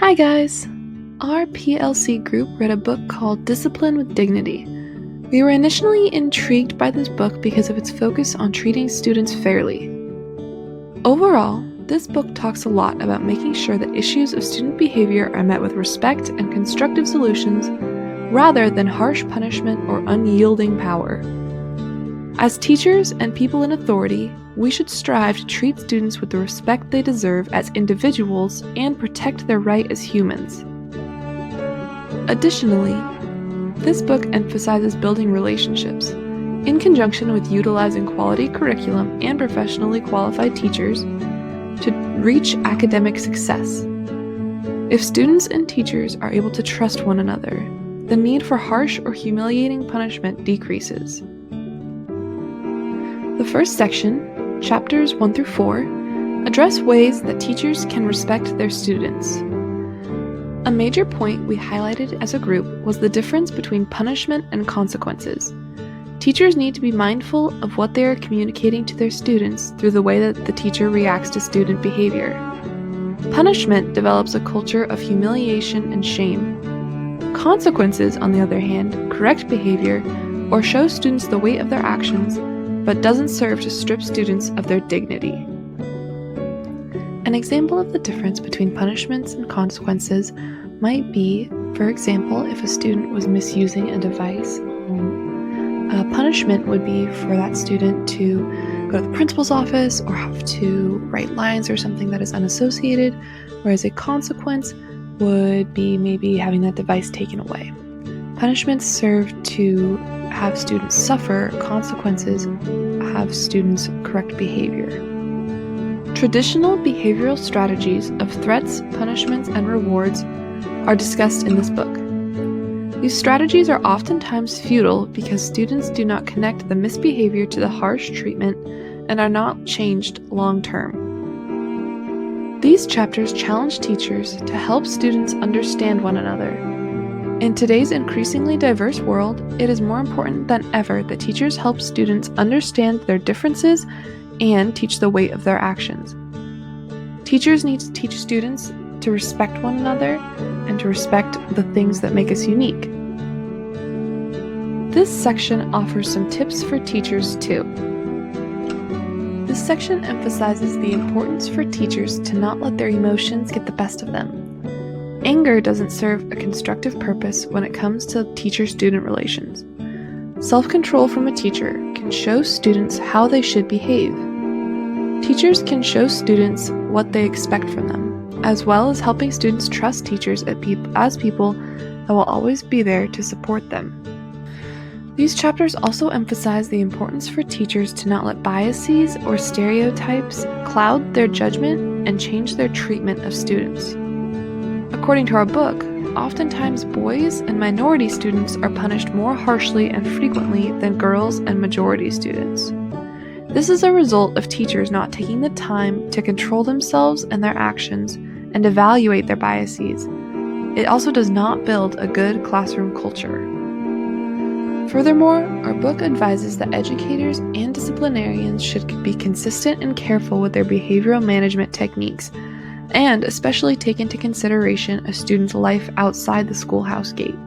Hi guys! Our PLC group read a book called Discipline with Dignity. We were initially intrigued by this book because of its focus on treating students fairly. Overall, this book talks a lot about making sure that issues of student behavior are met with respect and constructive solutions rather than harsh punishment or unyielding power. As teachers and people in authority, we should strive to treat students with the respect they deserve as individuals and protect their right as humans. Additionally, this book emphasizes building relationships, in conjunction with utilizing quality curriculum and professionally qualified teachers, to reach academic success. If students and teachers are able to trust one another, the need for harsh or humiliating punishment decreases. The first section, chapters 1 through 4, address ways that teachers can respect their students. A major point we highlighted as a group was the difference between punishment and consequences. Teachers need to be mindful of what they are communicating to their students through the way that the teacher reacts to student behavior. Punishment develops a culture of humiliation and shame. Consequences, on the other hand, correct behavior or show students the weight of their actions, but doesn't serve to strip students of their dignity. An example of the difference between punishments and consequences might be, for example, if a student was misusing a device. A punishment would be for that student to go to the principal's office or have to write lines or something that is unassociated, whereas a consequence would be maybe having that device taken away. Punishments serve to have students suffer, consequences have students correct behavior. Traditional behavioral strategies of threats, punishments, and rewards are discussed in this book. These strategies are oftentimes futile because students do not connect the misbehavior to the harsh treatment and are not changed long term. These chapters challenge teachers to help students understand one another. In today's increasingly diverse world, it is more important than ever that teachers help students understand their differences and teach the weight of their actions. Teachers need to teach students to respect one another and to respect the things that make us unique. This section offers some tips for teachers too. This section emphasizes the importance for teachers to not let their emotions get the best of them. Anger doesn't serve a constructive purpose when it comes to teacher-student relations. Self-control from a teacher can show students how they should behave. Teachers can show students what they expect from them, as well as helping students trust teachers as people that will always be there to support them. These chapters also emphasize the importance for teachers to not let biases or stereotypes cloud their judgment and change their treatment of students. According to our book, oftentimes boys and minority students are punished more harshly and frequently than girls and majority students. This is a result of teachers not taking the time to control themselves and their actions and evaluate their biases. It also does not build a good classroom culture. Furthermore, our book advises that educators and disciplinarians should be consistent and careful with their behavioral management techniques, and especially take into consideration a student's life outside the schoolhouse gate.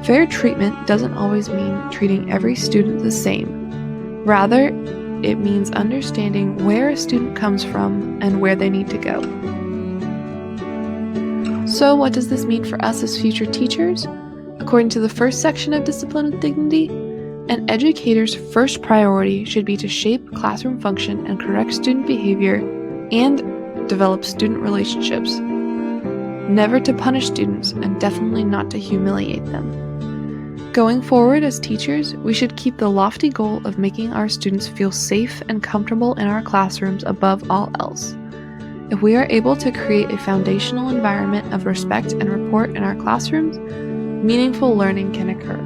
Fair treatment doesn't always mean treating every student the same. Rather, it means understanding where a student comes from and where they need to go. So what does this mean for us as future teachers? According to the first section of Discipline with Dignity, an educator's first priority should be to shape classroom function and correct student behavior and develop student relationships. Never to punish students and definitely not to humiliate them. Going forward as teachers, we should keep the lofty goal of making our students feel safe and comfortable in our classrooms above all else. If we are able to create a foundational environment of respect and rapport in our classrooms, meaningful learning can occur.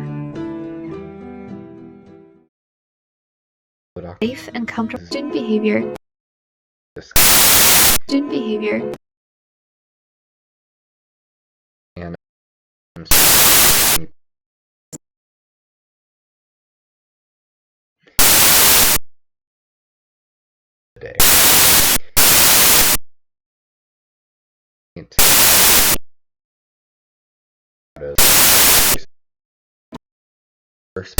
Safe and comfortable student behavior. Student behavior. Today. first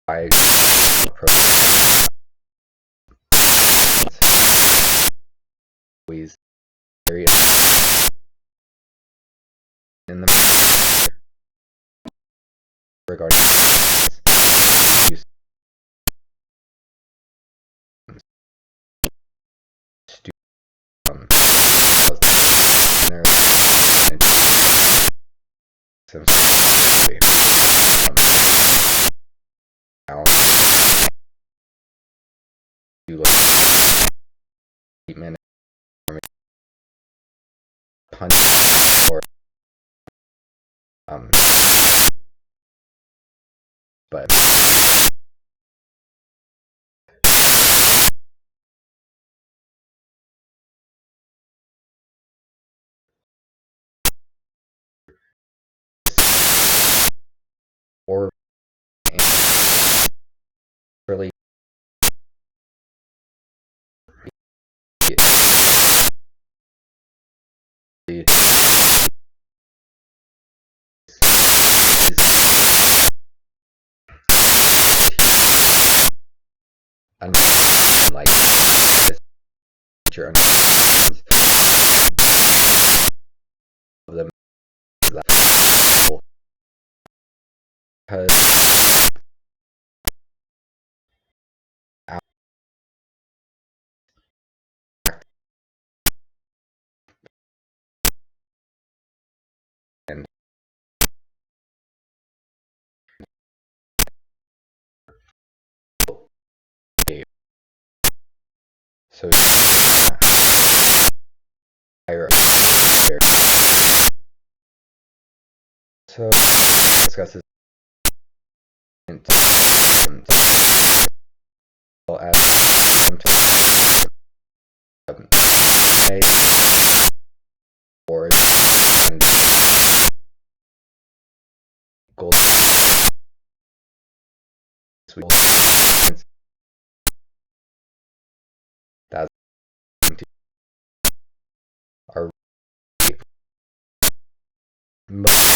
I approach always very in the regarding use in their now you look treatment punch or but or really unlike this teacher of them because and so higher so discusses well as a or and gold that are most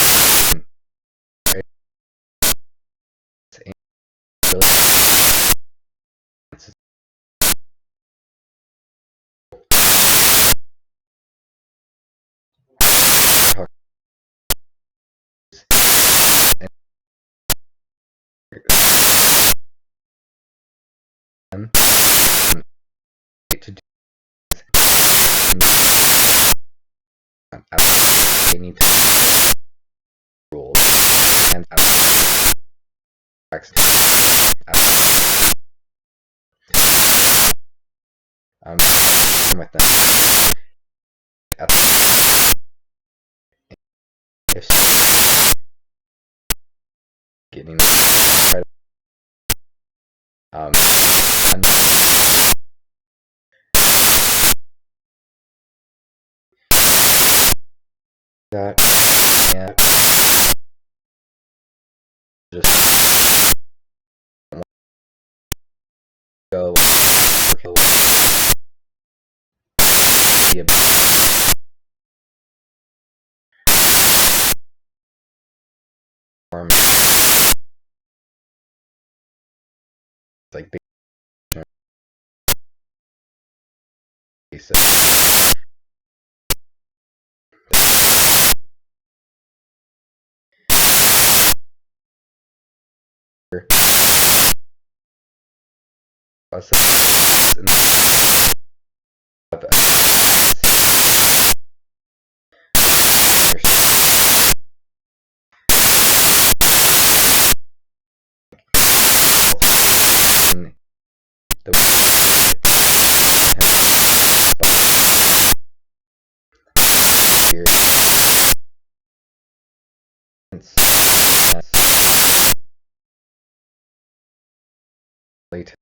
to do they need to rules and with them if getting right and that and just go okay the form like basic late.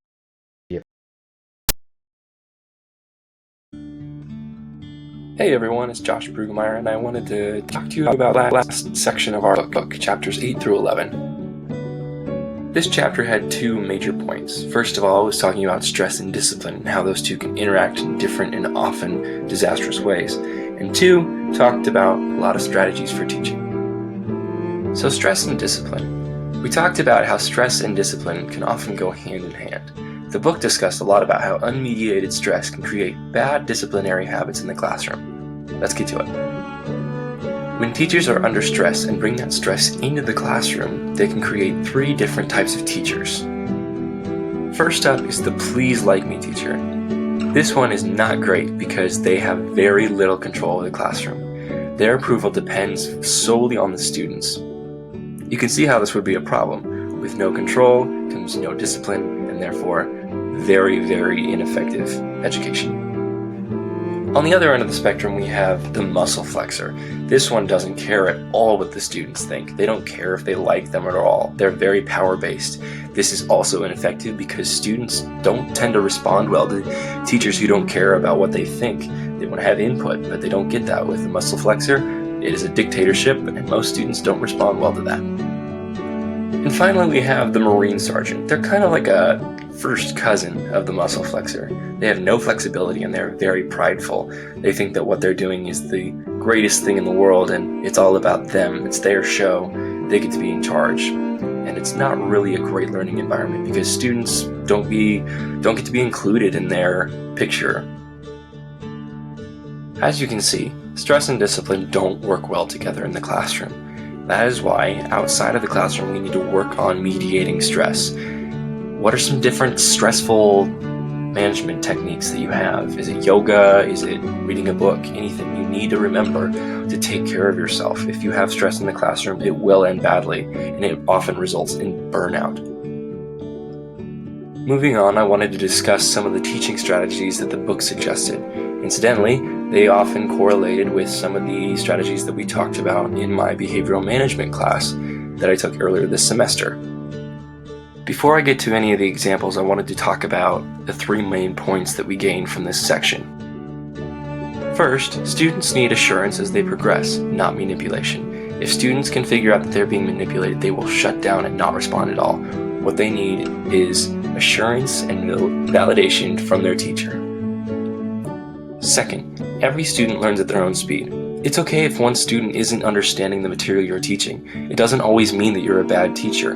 Hey everyone, it's Josh Brueggemeier, and I wanted to talk to you about the last section of our book, chapters 8 through 11. This chapter had two major points. First of all, it was talking about stress and discipline and how those two can interact in different and often disastrous ways. And two, talked about a lot of strategies for teaching. So stress and discipline. We talked about how stress and discipline can often go hand in hand. The book discussed a lot about how unmediated stress can create bad disciplinary habits in the classroom. Let's get to it. When teachers are under stress and bring that stress into the classroom, they can create three different types of teachers. First up is the please like me teacher. This one is not great because they have very little control of the classroom. Their approval depends solely on the students. You can see how this would be a problem. With no control comes no discipline and therefore very, very ineffective education. On the other end of the spectrum, we have the muscle flexor. This one doesn't care at all what the students think. They don't care if they like them at all. They're very power-based. This is also ineffective because students don't tend to respond well to teachers who don't care about what they think. They want to have input, but they don't get that with the muscle flexor. It is a dictatorship, and most students don't respond well to that. And finally, we have the Marine Sergeant. They're kind of like a first cousin of the muscle flexor. They have no flexibility and they're very prideful. They think that what they're doing is the greatest thing in the world and it's all about them. It's their show. They get to be in charge. And it's not really a great learning environment because students don't get to be included in their picture. As you can see, stress and discipline don't work well together in the classroom. That is why outside of the classroom we need to work on mediating stress. What are some different stressful management techniques that you have? Is it yoga? Is it reading a book? Anything. You need to remember to take care of yourself. If you have stress in the classroom, it will end badly, and it often results in burnout. Moving on, I wanted to discuss some of the teaching strategies that the book suggested. Incidentally, they often correlated with some of the strategies that we talked about in my behavioral management class that I took earlier this semester. Before I get to any of the examples, I wanted to talk about the three main points that we gained from this section. First, students need assurance as they progress, not manipulation. If students can figure out that they're being manipulated, they will shut down and not respond at all. What they need is assurance and validation from their teacher. Second, every student learns at their own speed. It's okay if one student isn't understanding the material you're teaching. It doesn't always mean that you're a bad teacher.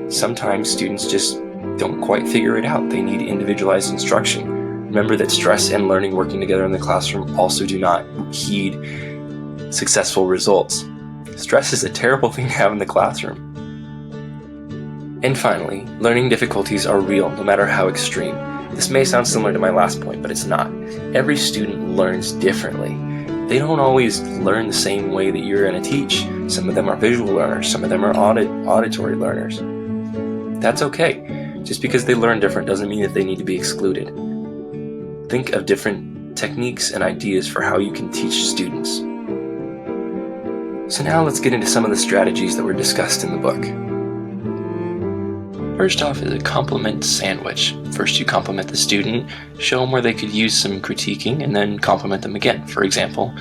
Sometimes students just don't quite figure it out. They need individualized instruction. Remember that stress and learning working together in the classroom also do not heed successful results. Stress is a terrible thing to have in the classroom. And finally, learning difficulties are real, no matter how extreme. This may sound similar to my last point, but it's not. Every student learns differently. They don't always learn the same way that you're going to teach. Some of them are visual learners, some of them are auditory learners. That's okay. Just because they learn different doesn't mean that they need to be excluded. Think of different techniques and ideas for how you can teach students. So now let's get into some of the strategies that were discussed in the book. First off is a compliment sandwich. First you compliment the student, show them where they could use some critiquing, and then compliment them again. For example,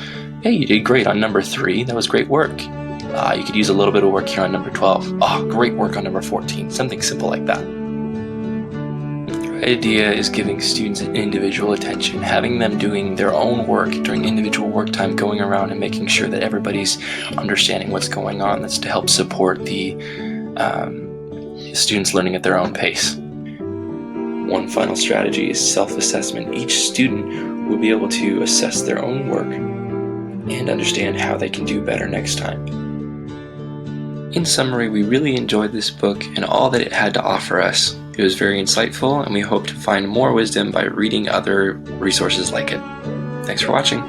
hey, you did great on number 3, that was great work. You could use a little bit of work here on number 12. Oh, great work on number 14. Something simple like that. The idea is giving students individual attention, having them doing their own work during individual work time, going around and making sure that everybody's understanding what's going on. That's to help support the students learning at their own pace. One final strategy is self-assessment. Each student will be able to assess their own work and understand how they can do better next time. In summary, we really enjoyed this book and all that it had to offer us. It was very insightful, and we hope to find more wisdom by reading other resources like it. Thanks for watching.